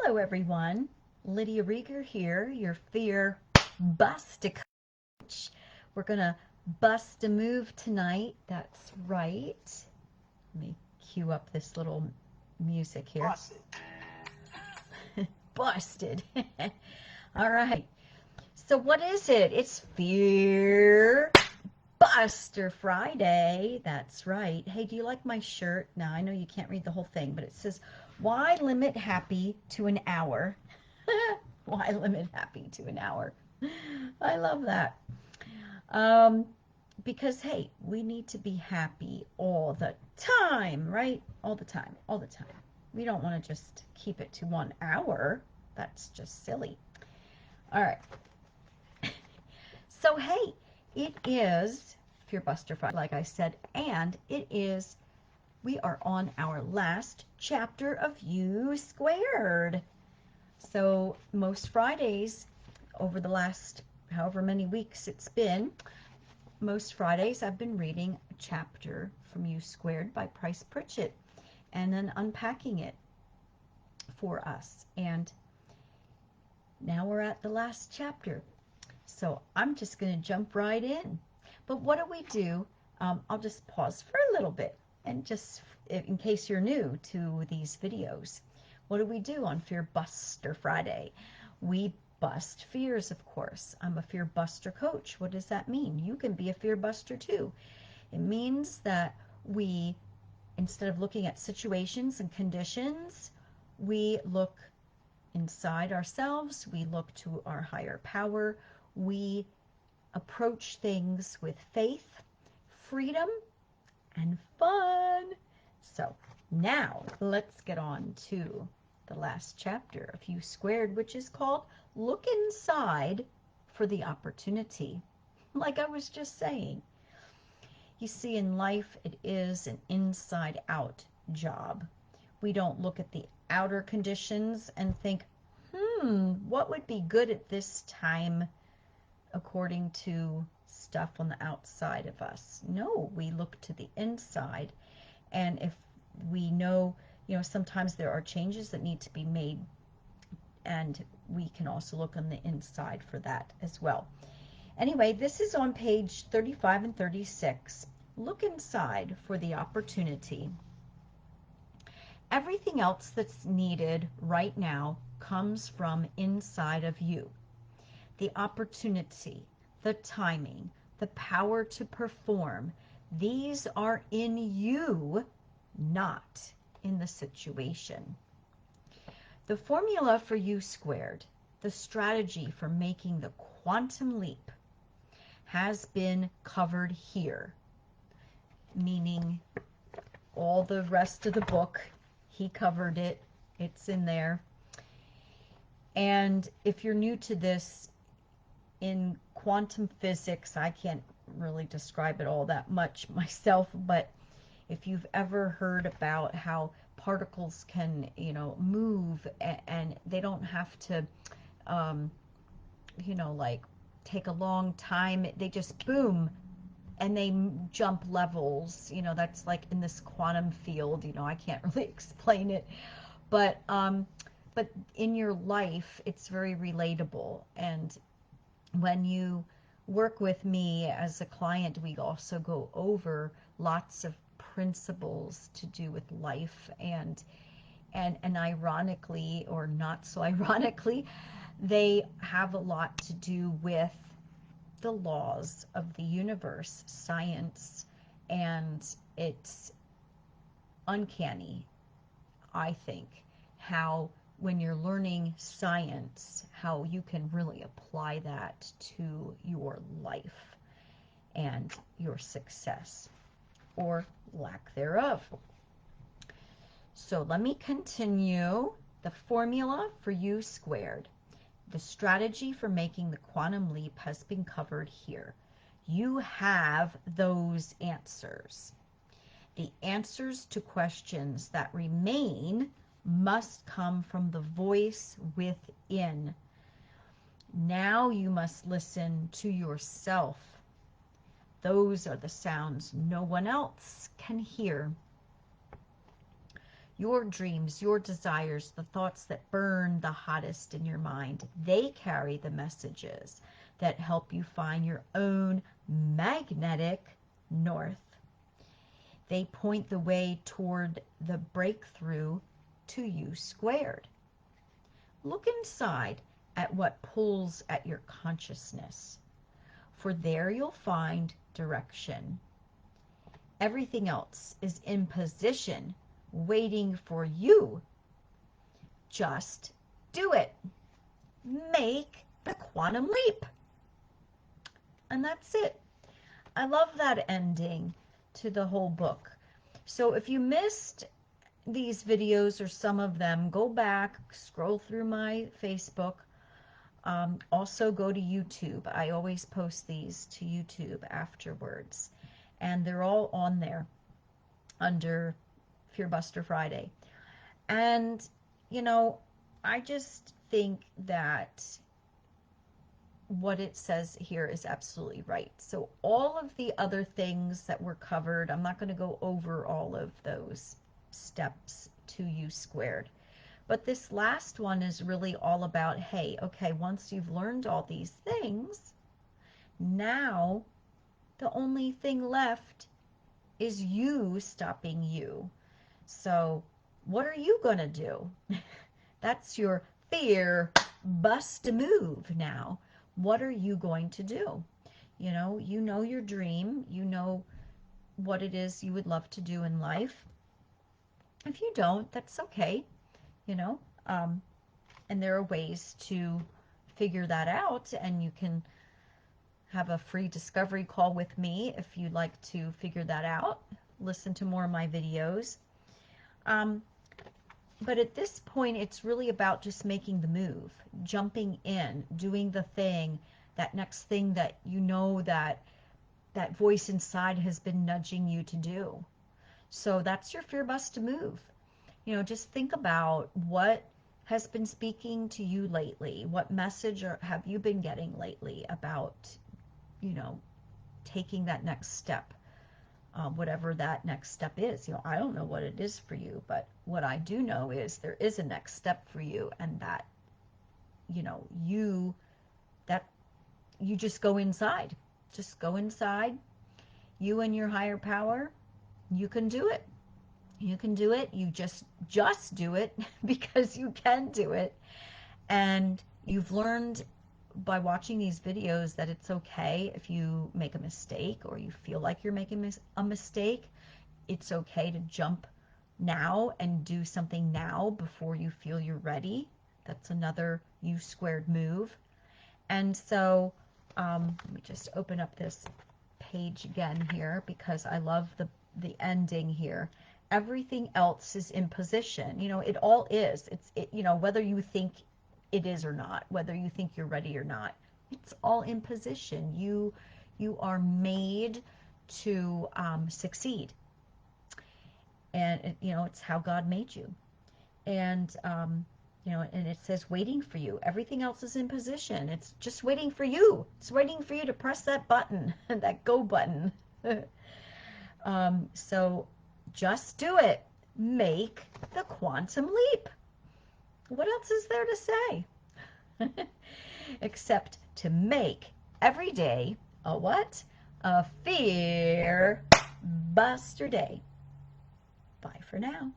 Hello everyone, Lydia Rieger here, your fear bust a coach. We're gonna bust a move tonight, that's right. Let me cue up this little music here. Busted. Busted. All right, so what is it? It's Fear Buster Friday, that's right. Hey, do you like my shirt? Now, I know you can't read the whole thing, but it says, why limit happy to an hour? Why limit happy to an hour? I love that. Because, hey, we need to be happy all the time, right? All the time, all the time. We don't want to just keep it to 1 hour. That's just silly. All right. So, hey, it is Fear Buster Friday, like I said, and we are on our last chapter of U Squared. So most Fridays, over the last however many weeks it's been, most Fridays I've been reading a chapter from U Squared by Price Pritchett and then unpacking it for us. And now we're at the last chapter. So I'm just going to jump right in. But what do? I'll just pause for a little bit and just in case you're new to these videos. What do we do on Fear Buster Friday? We bust fears, of course. I'm a Fear Buster coach. What does that mean? You can be a Fear Buster too. It means that we, instead of looking at situations and conditions, we look inside ourselves. We look to our higher power. We approach things with faith, freedom, and fun. So now let's get on to the last chapter of U Squared, which is called Look Inside for the Opportunity. Like I was just saying, you see, in life it is an inside-out job. We don't look at the outer conditions and think, what would be good at this time according to stuff on the outside of us. No, we look to the inside, and if we know, sometimes there are changes that need to be made, and we can also look on the inside for that as well. Anyway, this is on page 35 and 36. Look inside for the opportunity. Everything else that's needed right now comes from inside of you. The opportunity, the timing, the power to perform, these are in you, not in the situation. The formula for U Squared, the strategy for making the quantum leap, has been covered here, meaning all the rest of the book, he covered it, it's in there. And if you're new to this, in quantum physics, I can't really describe it all that much myself, but if you've ever heard about how particles can, move and they don't have to, like take a long time, they just boom and they jump levels, that's like in this quantum field, I can't really explain it, but in your life, it's very relatable. And when you work with me as a client, we also go over lots of principles to do with life, and ironically, or not so ironically, they have a lot to do with the laws of the universe, science, and it's uncanny, I think, how when you're learning science, how you can really apply that to your life and your success or lack thereof. So let me continue. The formula for U Squared. The strategy for making the quantum leap has been covered here. You have those answers. The answers to questions that remain must come from the voice within. Now you must listen to yourself. Those are the sounds no one else can hear. Your dreams, your desires, the thoughts that burn the hottest in your mind, they carry the messages that help you find your own magnetic north. They point the way toward the breakthrough to U squared. Look inside at what pulls at your consciousness, for there you'll find direction. Everything else is in position, waiting for you. Just do it. Make the quantum leap. And that's it. I love that ending to the whole book. So if you missed these videos or some of them, go back, scroll through my Facebook. Also go to YouTube. I always post these to YouTube afterwards. And they're all on there under Fearbuster Friday. And, you know, I just think that what it says here is absolutely right. So all of the other things that were covered, I'm not going to go over all of those steps to U squared. But this last one is really all about, hey, okay, once you've learned all these things, now the only thing left is you stopping you. So what are you going to do? That's your fear bust move now. What are you going to do? You know your dream. You know what it is you would love to do in life. If you don't, that's okay. And there are ways to figure that out, and you can have a free discovery call with me if you'd like to figure that out. Listen to more of my videos. But at this point, it's really about just making the move, jumping in, doing the thing, that next thing that you know that voice inside has been nudging you to do. So that's your fear bust move. Just think about what has been speaking to you lately. What message have you been getting lately about, taking that next step, whatever that next step is. I don't know what it is for you, but what I do know is there is a next step for you, and that, you just go inside. Just go inside. You and your higher power, you can do it. You can do it. You just do it because you can do it. And you've learned by watching these videos that it's okay if you make a mistake or you feel like you're making a mistake. It's okay to jump now and do something now before you feel you're ready. That's another U squared move. And so let me just open up this page again here because I love the ending here. Everything else is in position. It all is. Whether you think it is or not, whether you think you're ready or not, it's all in position. You are made to succeed. And, it's how God made you. And, and it says waiting for you. Everything else is in position. It's just waiting for you. It's waiting for you to press that button, that go button. So just do it. Make the quantum leap. What else is there to say? Except to make every day a what? A fear buster day. Bye for now.